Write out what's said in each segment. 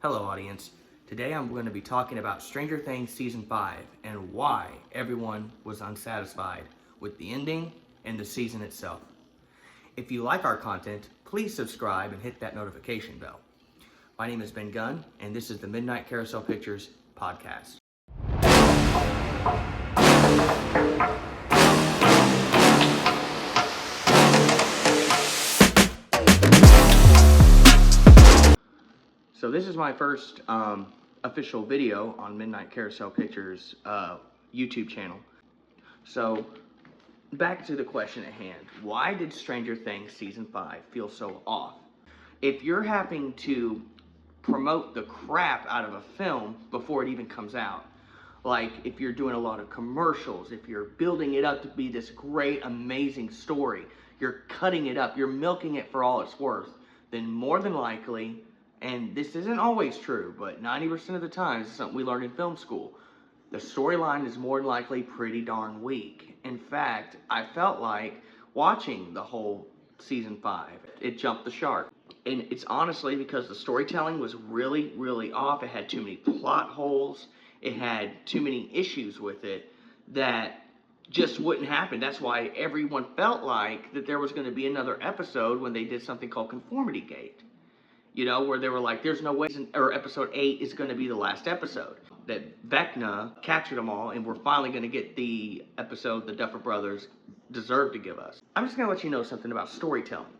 Hello audience, today I'm going to be talking about Stranger Things Season 5 and why everyone was unsatisfied with the ending and the season itself. If you like our content, please subscribe and hit that notification bell. My name is Ben Gunn and this is the Midnight Carousel Pictures podcast. So this is my first official video on Midnight Carousel Pictures YouTube channel. So back to the question at hand. Why did Stranger Things Season 5 feel so off? If you're having to promote the crap out of a film before it even comes out, like if you're doing a lot of commercials, if you're building it up to be this great, amazing story, you're cutting it up, you're milking it for all it's worth, then more than likely, and this isn't always true, but 90% of the time, this is something we learned in film school, the storyline is more than likely pretty darn weak. In fact, I felt like watching the whole Season 5, it jumped the shark. And it's honestly because the storytelling was really, really off. It had too many plot holes. It had too many issues with it that just wouldn't happen. That's why everyone felt like that there was going to be another episode when they did something called Conformity Gate. You know, where they were like, there's no way, or episode 8 is going to be the last episode. That Vecna captured them all, and we're finally going to get the episode the Duffer Brothers deserve to give us. I'm just going to let you know something about storytelling.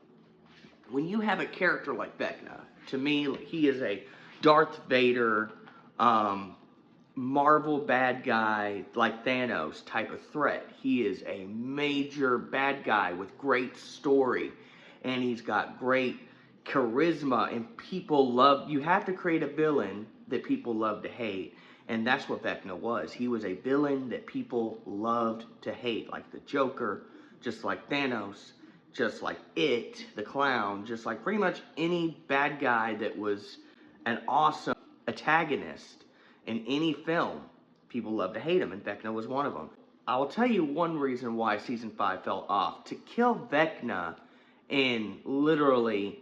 When you have a character like Vecna, to me, he is a Darth Vader, Marvel bad guy, like Thanos type of threat. He is a major bad guy with great story, and he's got great charisma, and people love. You have to create a villain that people love to hate, and that's what Vecna was. He was a villain that people loved to hate, like the Joker, just like Thanos, just like It, the clown, just like pretty much any bad guy that was an awesome antagonist in any film. People love to hate him, and Vecna was one of them. I will tell you one reason why Season 5 fell off. To kill Vecna in literally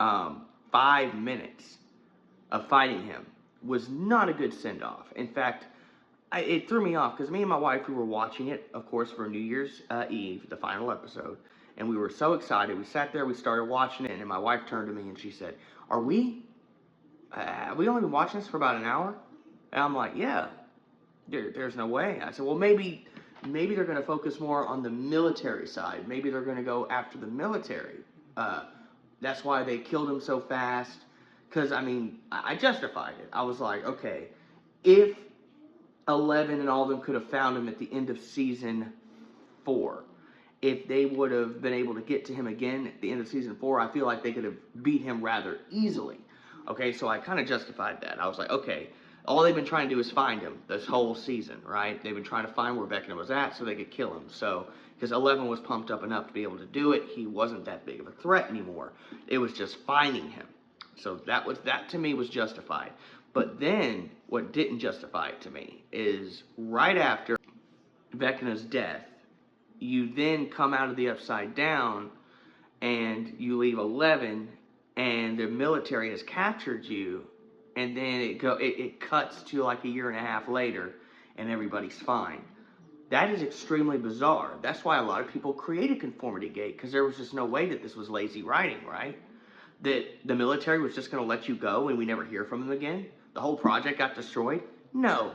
5 minutes of fighting him was not a good send-off. In fact, it threw me off because me and my wife, we were watching it, of course, for New Year's Eve, the final episode, and we were so excited. We sat there, we started watching it, and my wife turned to me and she said, have we only been watching this for about an hour? And I'm like, yeah, there's no way. I said, well, maybe they're going to focus more on the military side. Maybe they're going to go after the military. That's why they killed him so fast. Because, I mean, I justified it. I was like, okay, if 11 and all of them could have found him at the end of Season 4, if they would have been able to get to him again at the end of Season 4, I feel like they could have beat him rather easily. Okay, so I kind of justified that. I was like, okay, all they've been trying to do is find him this whole season, right? They've been trying to find where Vecna was at so they could kill him. So, because 11 was pumped up enough to be able to do it, he wasn't that big of a threat anymore. It was just finding him. So that to me was justified. But then, what didn't justify it to me is right after Vecna's death, you then come out of the Upside Down and you leave 11 and the military has captured you, and then it cuts to like a year and a half later and everybody's fine. That is extremely bizarre. That's why a lot of people created Conformity Gate, because there was just no way that this was lazy writing, right? That the military was just going to let you go and we never hear from them again? The whole project got destroyed? No.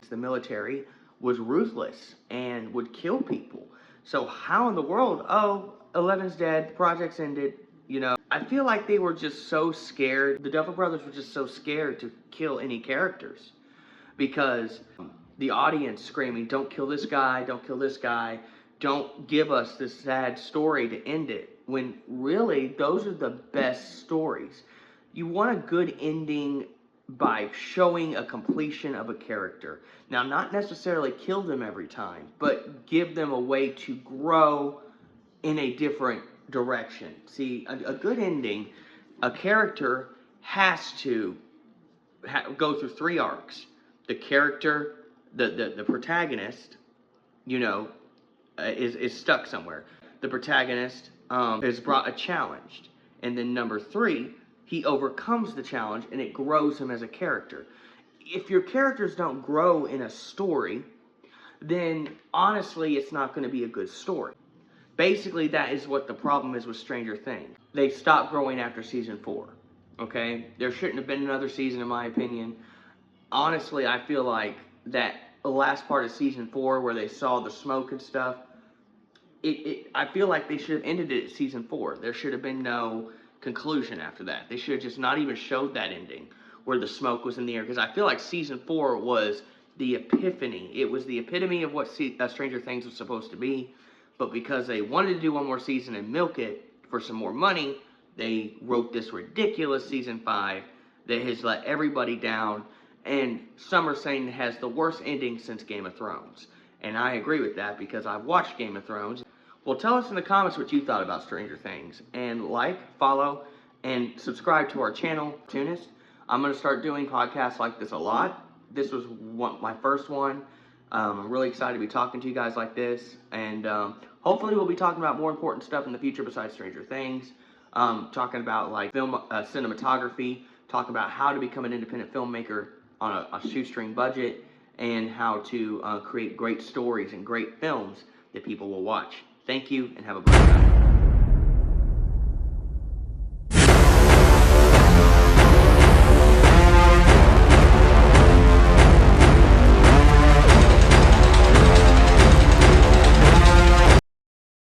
The military was ruthless and would kill people. So how in the world, 11's dead, the project's ended, you know? I feel like they were just so scared. The Duffer Brothers were just so scared to kill any characters because the audience screaming, don't kill this guy, don't kill this guy, don't give us this sad story to end it, when really those are the best stories. You want a good ending by showing a completion of a character. Now, not necessarily kill them every time, but give them a way to grow in a different direction. See, a good ending, a character has to go through 3 arcs. The character, the protagonist, you know, is stuck somewhere. The protagonist is brought a challenge. And then number 3, he overcomes the challenge, and it grows him as a character. If your characters don't grow in a story, then honestly, it's not going to be a good story. Basically, that is what the problem is with Stranger Things. They stopped growing after season 4. Okay? There shouldn't have been another season, in my opinion. Honestly, I feel like that the last part of season 4, where they saw the smoke and stuff, I feel like they should have ended it at season 4. There should have been no conclusion after that. They should have just not even showed that ending where the smoke was in the air, because I feel like season 4 was the epiphany. It was the epitome of what Stranger Things was supposed to be, but because they wanted to do one more season and milk it for some more money, they wrote this ridiculous season 5 that has let everybody down, and some are saying it has the worst ending since Game of Thrones. And I agree with that because I've watched Game of Thrones. Well, tell us in the comments what you thought about Stranger Things. And like, follow, and subscribe to our channel, Tunist. I'm going to start doing podcasts like this a lot. This was my first one. I'm really excited to be talking to you guys like this. And hopefully we'll be talking about more important stuff in the future besides Stranger Things. Talking about like film cinematography. Talking about how to become an independent filmmaker on a shoestring budget. And how to create great stories and great films that people will watch. Thank you, and have a blessed night.